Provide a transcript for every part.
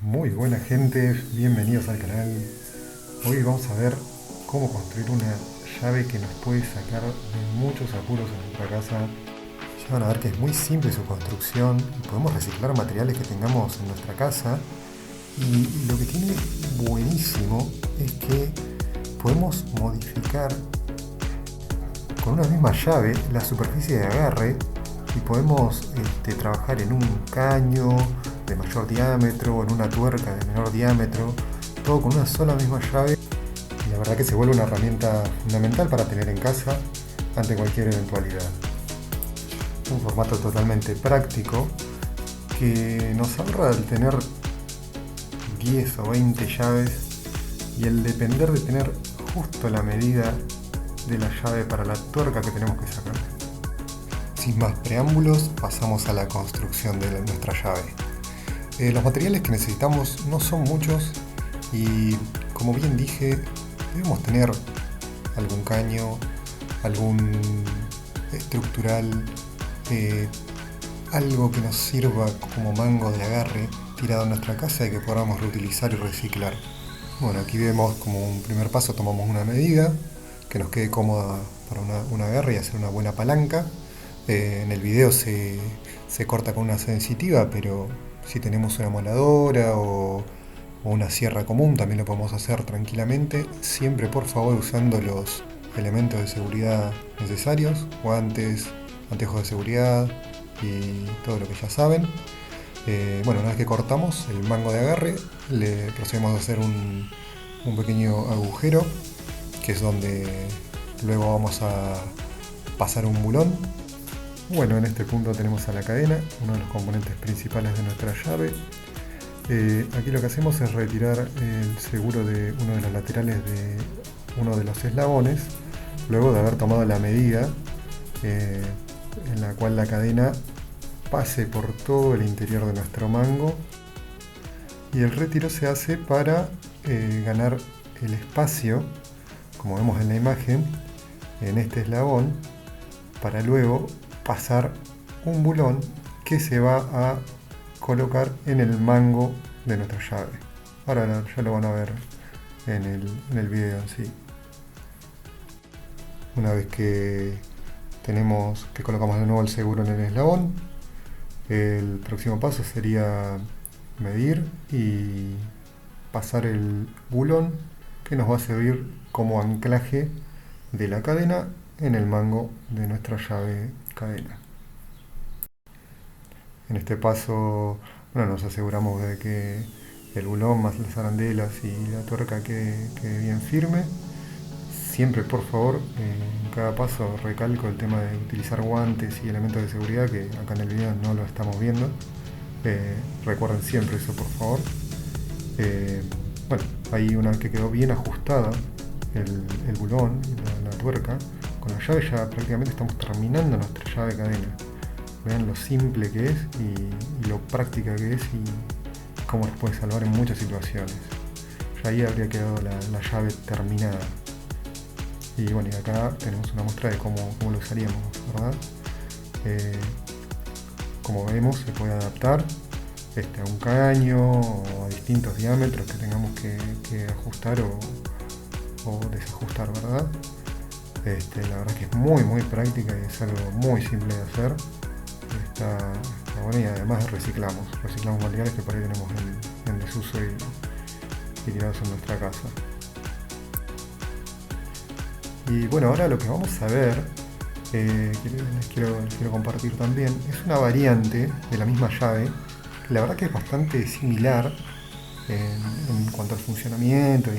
Muy buena gente, bienvenidos al canal. Hoy vamos a ver cómo construir una llave que nos puede sacar de muchos apuros en nuestra casa. Ya van a ver que es muy simple su construcción y podemos reciclar materiales que tengamos en nuestra casa. Y lo que tiene buenísimo es que podemos modificar con una misma llave la superficie de agarre y podemos trabajar en un caño de mayor diámetro o en una tuerca de menor diámetro, todo con una sola misma llave, y la verdad que se vuelve una herramienta fundamental para tener en casa ante cualquier eventualidad. Un formato totalmente práctico que nos ahorra el tener 10 o 20 llaves y el depender de tener justo la medida de la llave para la tuerca que tenemos que sacar. Sin más preámbulos, pasamos a la construcción de nuestra llave. Los materiales que necesitamos no son muchos y, como bien dije, debemos tener algún caño, algún estructural, algo que nos sirva como mango de agarre tirado en nuestra casa y que podamos reutilizar y reciclar. Bueno, aquí vemos como un primer paso tomamos una medida que nos quede cómoda para un agarre y hacer una buena palanca. En el video se corta con una sensitiva, pero si tenemos una moladora o una sierra común también lo podemos hacer tranquilamente, siempre por favor usando los elementos de seguridad necesarios, guantes, anteojos de seguridad y todo lo que ya saben. Bueno, una vez que cortamos el mango de agarre, le procedemos a hacer un pequeño agujero, que es donde luego vamos a pasar un bulón. Bueno, en este punto tenemos a la cadena, uno de los componentes principales de nuestra llave. Aquí lo que hacemos es retirar el seguro de uno de los laterales de uno de los eslabones, luego de haber tomado la medida en la cual la cadena pase por todo el interior de nuestro mango, y el retiro se hace para ganar el espacio, como vemos en la imagen, en este eslabón, para luego pasar un bulón que se va a colocar en el mango de nuestra llave. Ahora ya lo van a ver en el video en sí. Una vez que colocamos de nuevo el seguro en el eslabón, el próximo paso sería medir y pasar el bulón, que nos va a servir como anclaje de la cadena en el mango de nuestra llave cadena. En este paso, bueno, nos aseguramos de que el bulón más las arandelas y la tuerca quede bien firme. Siempre, por favor, en cada paso recalco el tema de utilizar guantes y elementos de seguridad, que acá en el video no lo estamos viendo. Recuerden siempre eso, por favor. Bueno, ahí una vez que quedó bien ajustada el bulón y la tuerca, con la llave ya prácticamente estamos terminando nuestra llave cadena. Vean lo simple que es y lo práctica que es y cómo nos puede salvar en muchas situaciones. Ya ahí habría quedado la llave terminada. Y bueno, y acá tenemos una muestra de cómo lo usaríamos, ¿verdad? Como vemos, se puede adaptar a un caño o a distintos diámetros que tengamos que ajustar o desajustar, ¿verdad? La verdad que es muy práctica y es algo muy simple de hacer. Está bueno, y además reciclamos materiales que por ahí tenemos en desuso y tirados en nuestra casa. Y bueno, ahora lo que vamos a ver, que les quiero compartir también, es una variante de la misma llave. La verdad que es bastante similar en cuanto al funcionamiento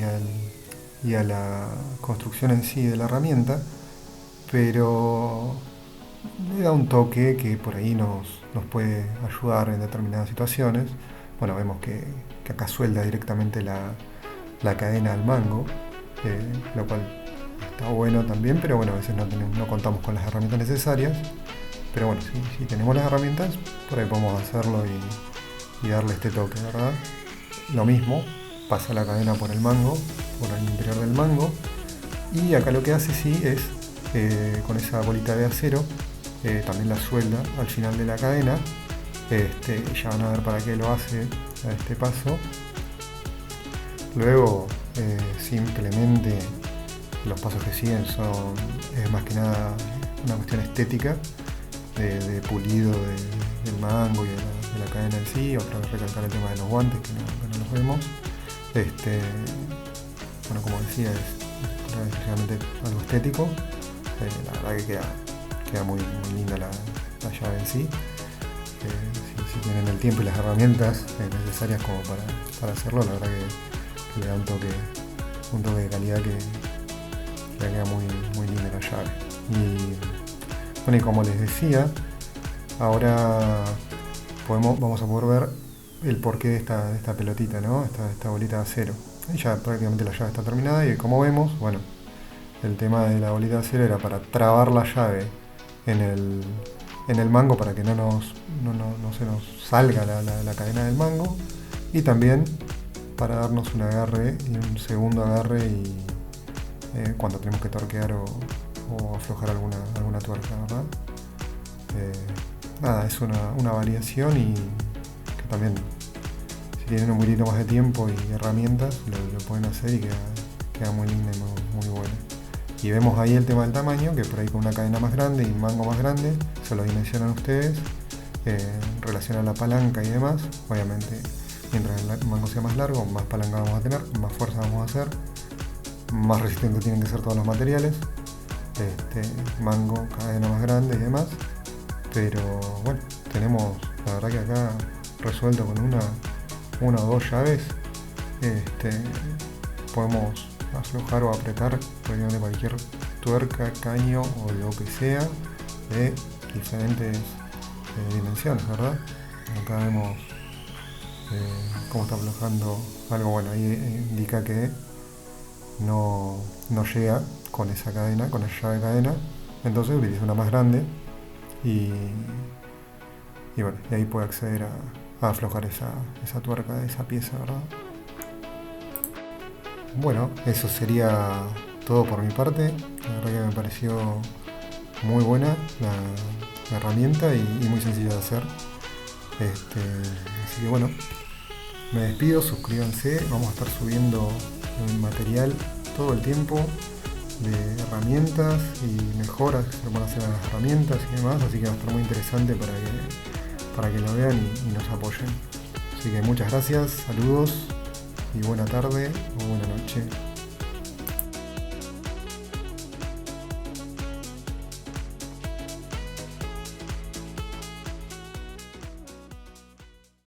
y a la construcción en sí de la herramienta, pero le da un toque que por ahí nos puede ayudar en determinadas situaciones. Bueno, vemos que acá suelda directamente la cadena al mango, lo cual está bueno también, pero bueno, a veces no contamos con las herramientas necesarias. Pero bueno, si tenemos las herramientas, por ahí podemos hacerlo y darle este toque, ¿verdad? Lo mismo, pasa la cadena por el mango, por el interior del mango, y acá lo que hace sí es, con esa bolita de acero, también la suelda al final de la cadena. Ya van a ver para qué lo hace a este paso. Luego simplemente los pasos que siguen son más que nada una cuestión estética de pulido del mango y de la cadena en sí. Otra vez recalcar el tema de los guantes que no los vemos. Bueno, como decía, es precisamente algo estético. La verdad que queda muy linda la llave en sí. Si tienen el tiempo y las herramientas necesarias como para hacerlo, la verdad que le da un toque de calidad que queda muy linda la llave. Y bueno, y como les decía, ahora vamos a poder ver el porqué de esta pelotita, ¿no? Esta bolita de acero. Y ya prácticamente la llave está terminada y como vemos, bueno, el tema de la bolita de acero era para trabar la llave en el mango para que no se nos salga la cadena del mango, y también para darnos un agarre y un segundo agarre cuando tenemos que torquear o aflojar alguna tuerca, ¿verdad? Nada, es una variación y que también si tienen un poquito más de tiempo y herramientas lo pueden hacer y queda muy linda y muy buena. Y vemos ahí el tema del tamaño, que por ahí con una cadena más grande y un mango más grande se lo dimensionan ustedes en relación a la palanca y demás. Obviamente, mientras el mango sea más largo, más palanca vamos a tener, más fuerza vamos a hacer, más resistentes tienen que ser todos los materiales. Mango, cadena más grande y demás. Pero bueno, tenemos la verdad que acá resuelto con una o dos llaves. Podemos aflojar o apretar prácticamente cualquier tuerca, caño o lo que sea de diferentes dimensiones, ¿verdad? Acá vemos cómo está aflojando algo. Bueno, ahí indica que no llega con esa cadena, con la llave de cadena, entonces utiliza una más grande y bueno, y ahí puede acceder a aflojar esa tuerca de esa pieza, ¿verdad? Bueno, eso sería todo por mi parte. La verdad que me pareció muy buena la herramienta y muy sencilla de hacer. Así que bueno, me despido, suscríbanse, vamos a estar subiendo material todo el tiempo de herramientas y mejoras que se van a hacer a las herramientas y demás, así que va a estar muy interesante para que lo vean y nos apoyen. Así que muchas gracias, saludos y buena tarde o buena noche.